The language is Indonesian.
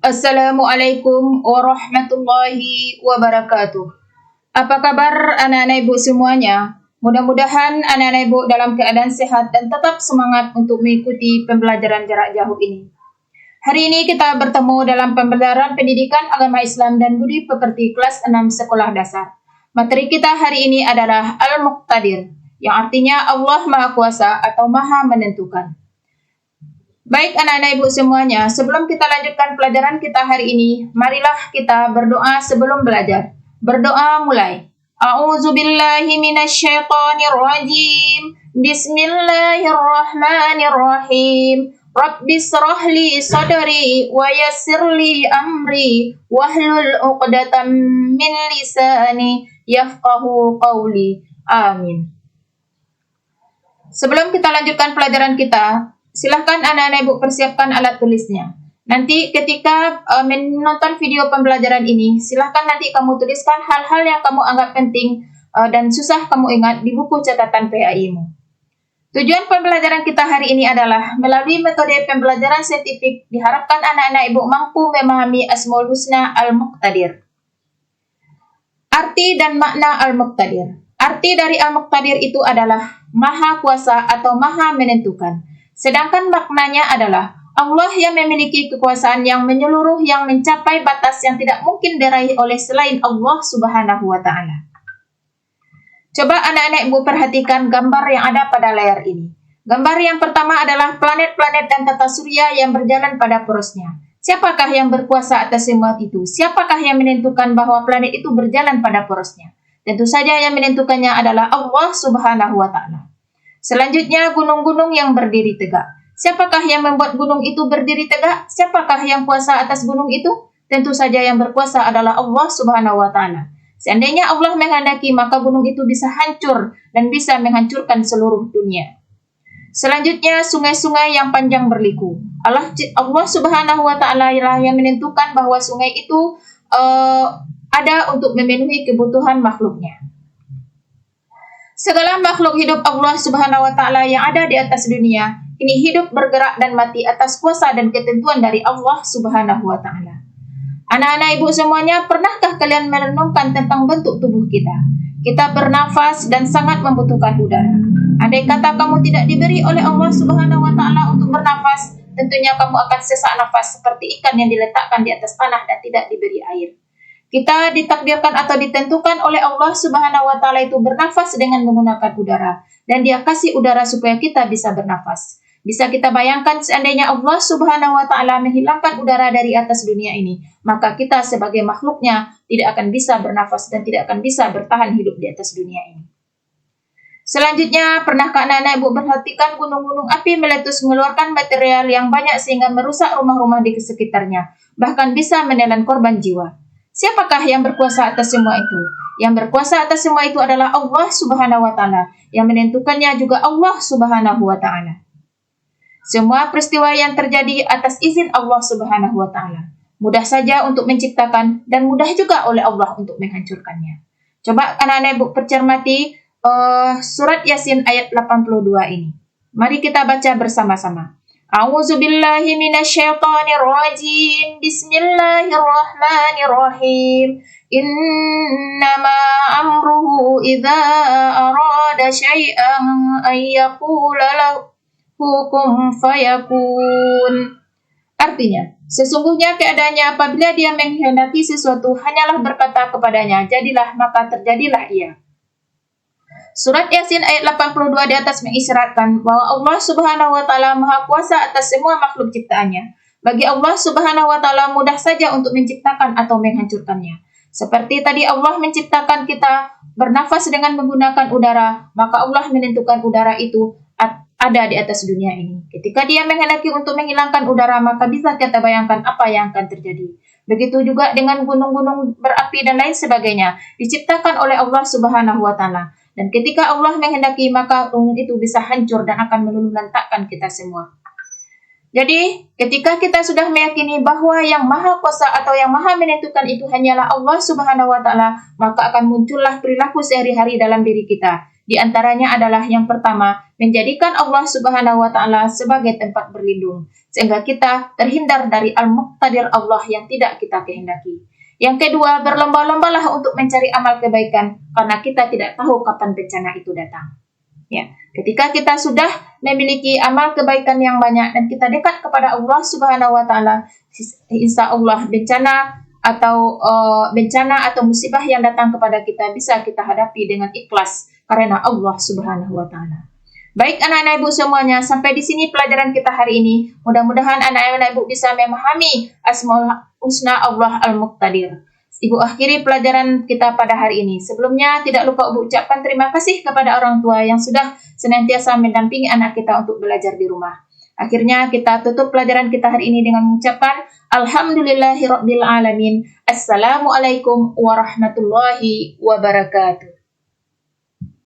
Assalamualaikum warahmatullahi wabarakatuh. Apa kabar anak-anak ibu semuanya? Mudah-mudahan anak-anak ibu dalam keadaan sehat dan tetap semangat untuk mengikuti pembelajaran jarak jauh ini. Hari ini kita bertemu dalam pembelajaran pendidikan agama Islam dan budi pekerti kelas 6 sekolah dasar. Materi kita hari ini adalah Al-Muqtadir, yang artinya Allah Maha Kuasa atau Maha Menentukan. Baik anak-anak ibu semuanya, sebelum kita lanjutkan pelajaran kita hari ini, marilah kita berdoa sebelum belajar. Berdoa mulai. A'udzubillahi minasyaitonirrajim. Bismillahirrahmanirrahim. Rabbishrahli sadri wa yassirli amri wahlul 'uqdatam min lisani yafqahu qawli. Amin. Sebelum kita lanjutkan pelajaran kita, silahkan anak-anak ibu persiapkan alat tulisnya. Nanti ketika menonton video pembelajaran ini, silahkan nanti kamu tuliskan hal-hal yang kamu anggap penting dan susah kamu ingat di buku catatan PAI-mu. Tujuan pembelajaran kita hari ini adalah melalui metode pembelajaran saintifik diharapkan anak-anak ibu mampu memahami Asmaul Husna Al-Muqtadir. Arti dan makna Al-Muqtadir. Arti dari Al-Muqtadir itu adalah Maha Kuasa atau Maha Menentukan. Sedangkan maknanya adalah Allah yang memiliki kekuasaan yang menyeluruh yang mencapai batas yang tidak mungkin diraih oleh selain Allah Subhanahu wa Ta'ala. Coba anak-anak ibu perhatikan gambar yang ada pada layar ini. Gambar yang pertama adalah planet-planet dan tata surya yang berjalan pada porosnya. Siapakah yang berkuasa atas semua itu? Siapakah yang menentukan bahwa planet itu berjalan pada porosnya? Tentu saja yang menentukannya adalah Allah Subhanahu wa Ta'ala. Selanjutnya gunung-gunung yang berdiri tegak. Siapakah yang membuat gunung itu berdiri tegak? Siapakah yang kuasa atas gunung itu? Tentu saja yang berkuasa adalah Allah Subhanahu wa Ta'ala. Seandainya Allah menghendaki, maka gunung itu bisa hancur dan bisa menghancurkan seluruh dunia. Selanjutnya sungai-sungai yang panjang berliku. Allah Subhanahu wa Ta'ala lah yang menentukan bahwa sungai itu ada untuk memenuhi kebutuhan makhluknya. Segala makhluk hidup Allah Subhanahu wa Ta'ala yang ada di atas dunia ini hidup, bergerak dan mati atas kuasa dan ketentuan dari Allah Subhanahu wa Ta'ala. Anak-anak ibu semuanya, pernahkah kalian merenungkan tentang bentuk tubuh kita? Kita bernafas dan sangat membutuhkan udara. Andai kata kamu tidak diberi oleh Allah Subhanahu wa Ta'ala untuk bernafas, tentunya kamu akan sesak nafas seperti ikan yang diletakkan di atas tanah dan tidak diberi air. Kita ditakdirkan atau ditentukan oleh Allah Subhanahu wa Ta'ala itu bernafas dengan menggunakan udara, dan Dia kasih udara supaya kita bisa bernafas. Bisa kita bayangkan seandainya Allah Subhanahu wa Ta'ala menghilangkan udara dari atas dunia ini, maka kita sebagai makhluknya tidak akan bisa bernafas dan tidak akan bisa bertahan hidup di atas dunia ini. Selanjutnya, pernahkah anak-anak ibu perhatikan gunung-gunung api meletus mengeluarkan material yang banyak sehingga merusak rumah-rumah di sekitarnya, bahkan bisa menelan korban jiwa? Siapakah yang berkuasa atas semua itu? Yang berkuasa atas semua itu adalah Allah Subhanahu wa Ta'ala. Yang menentukannya juga Allah Subhanahu wa Ta'ala. Semua peristiwa yang terjadi atas izin Allah Subhanahu wa Ta'ala. Mudah saja untuk menciptakan dan mudah juga oleh Allah untuk menghancurkannya. Coba anak-anak ibu percermati surat Yasin ayat 82 ini. Mari kita baca bersama-sama. A'udzubillahi minasyaitonirrajim. Bismillahirrahmanirrahim. Innama amruhu idza arada syai'an ay yaqula lahu kun fayakun. Artinya, sesungguhnya keadaannya apabila Dia menghendaki sesuatu hanyalah berkata kepadanya, jadilah, maka terjadilah ia. Surat Yasin ayat 82 di atas mengisyaratkan bahwa Allah Subhanahu wa Ta'ala Maha Kuasa atas semua makhluk ciptaannya. Bagi Allah Subhanahu wa Ta'ala mudah saja untuk menciptakan atau menghancurkannya. Seperti tadi Allah menciptakan kita bernafas dengan menggunakan udara, maka Allah menentukan udara itu ada di atas dunia ini. Ketika Dia menghendaki untuk menghilangkan udara, maka bisa kita bayangkan apa yang akan terjadi. Begitu juga dengan gunung-gunung berapi dan lain sebagainya, diciptakan oleh Allah Subhanahu wa Ta'ala. Dan ketika Allah menghendaki, maka gunung itu bisa hancur dan akan meluluh-lantakkan kita semua. Jadi, ketika kita sudah meyakini bahwa yang Maha Kuasa atau yang Maha Menentukan itu hanyalah Allah Subhanahu wa Ta'ala, maka akan muncullah perilaku sehari-hari dalam diri kita, Di antaranya adalah yang pertama, menjadikan Allah Subhanahu wa taala sebagai tempat berlindung sehingga kita terhindar dari al-muqtadir Allah yang tidak kita kehendaki. Yang kedua, berlomba-lombalah untuk mencari amal kebaikan karena kita tidak tahu kapan bencana itu datang. Ya, ketika kita sudah memiliki amal kebaikan yang banyak dan kita dekat kepada Allah Subhanahu wa taala, insya Allah bencana atau musibah yang datang kepada kita bisa kita hadapi dengan ikhlas karena Allah Subhanahu wa taala. Baik anak-anak ibu semuanya, sampai di sini pelajaran kita hari ini. Mudah-mudahan anak-anak ibu bisa memahami Asmaul Husna Allah Al-Muqtadir. Ibu akhiri pelajaran kita pada hari ini. Sebelumnya tidak lupa ibu ucapkan terima kasih kepada orang tua yang sudah senantiasa mendampingi anak kita untuk belajar di rumah. Akhirnya kita tutup pelajaran kita hari ini dengan mengucapkan Alhamdulillahirabbil alamin. Assalamualaikum warahmatullahi wabarakatuh.